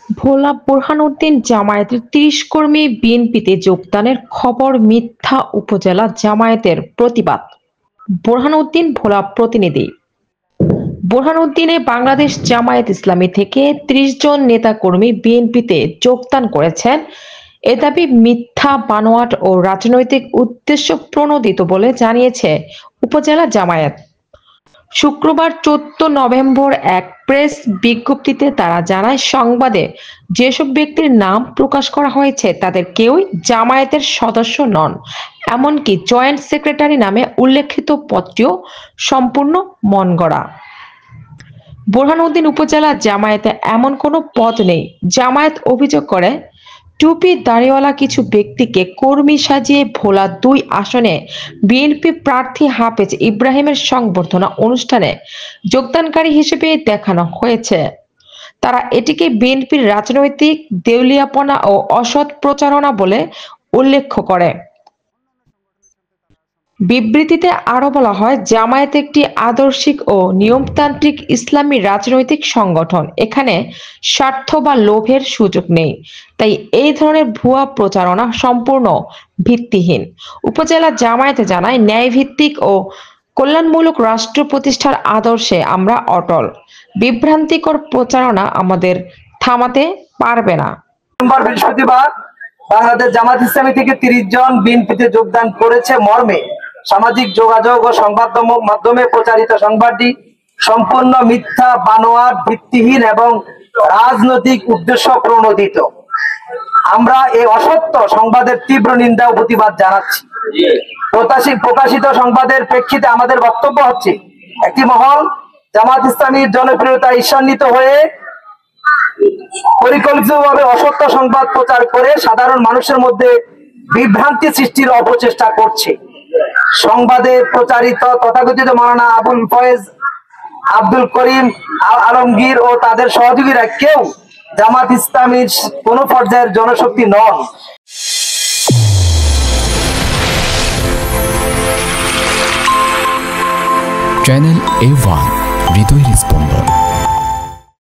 ভোলা বোরহানউদ্দিন জামায়াতের ৩০ কর্মী বিএনপিতে যোগদানের খবর মিথ্যা, উপজেলা জামায়াতের প্রতিবাদ। বোরহানউদ্দিন ভোলা প্রতিনিধি। বোরহানউদ্দিনে বাংলাদেশ জামায়াত ইসলামী থেকে ৩০ জন নেতাকর্মী বিএনপিতে যোগদান করেছেন। এ দাবি মিথ্যা, বানোয়াট ও রাজনৈতিক উদ্দেশ্য প্রণোদিত বলে জানিয়েছে উপজেলা জামায়াত। শুক্রবার ১৪ নভেম্বর এক প্রেস বিজ্ঞপ্তিতে তারা জানায়, সংবাদে যেসব ব্যক্তির নাম প্রকাশ করা হয়েছে তাদের কেউই জামায়াতের সদস্য নন, এমনকি জয়েন্ট সেক্রেটারি নামে উল্লেখিত পদটিও সম্পূর্ণ মনগড়া। বোরহানউদ্দিন উপজেলা জামায়াতে এমন কোনো পদ নেই। জামায়াত অভিযোগ করে, টুপি দাড়িওয়ালা কিছু ব্যক্তিকে কর্মী সাজিয়ে ভোলা ২ আসনে বিএনপি প্রার্থী হাফেজ ইব্রাহিমের সংবর্ধনা অনুষ্ঠানে যোগদানকারী হিসেবে দেখানো হয়েছে। তারা এটিকে বিএনপির রাজনৈতিক দেউলিয়াপনা ও অসৎ প্রচারণা বলে উল্লেখ করে। বিবৃতিতে আরো বলা হয়, জামায়াত একটি আদর্শিক ও নিয়মতান্ত্রিক ইসলামী রাজনৈতিক সংগঠন। এখানে স্বার্থ বা লোভের সুযোগ নেই, তাই এই ধরনের ভুয়া প্রচারণা সম্পূর্ণ ভিত্তিহীন। উপজেলা জামায়াত জানায়, ন্যায়ভিত্তিক ও কল্যাণমূলক রাষ্ট্র প্রতিষ্ঠার আদর্শে আমরা অটল। বিভ্রান্তিকর প্রচারণা আমাদের থামাতে পারবে না। বৃহস্পতিবার বাংলাদেশ জামায়াত ইসলামী থেকে ৩০ জন বিএনপিতে যোগদান করেছে মর্মে সামাজিক যোগাযোগ ও সংবাদ মাধ্যমে প্রচারিত সংবাদটি সম্পূর্ণ মিথ্যা, বানোয়াট, ভিত্তিহীন এবং রাজনৈতিক উদ্দেশ্য প্রণোদিত। আমরা এই অসত্য সংবাদের তীব্র নিন্দা ও প্রতিবাদ জানাচ্ছি। প্রকাশিত সংবাদের প্রেক্ষিতে আমাদের বক্তব্য হচ্ছে, একটি মহল জামায়াত ইসলামীর জনপ্রিয়তা ঈর্ষান্বিত হয়ে পরিকল্পিতভাবে অসত্য সংবাদ প্রচার করে সাধারণ মানুষের মধ্যে বিভ্রান্তি সৃষ্টির অপচেষ্টা করছে। সংবাদে প্রচারিত তথাকথিত মাওলানা আবুল ফয়েজ, আব্দুল করিম আলমগীর ও তাদের সহযোগীরা কেউ জামায়াত ইসলামীর কোন পর্যায়ের জনশক্তি নন। চ্যানেল A1 হৃদয়ের স্পন্দন।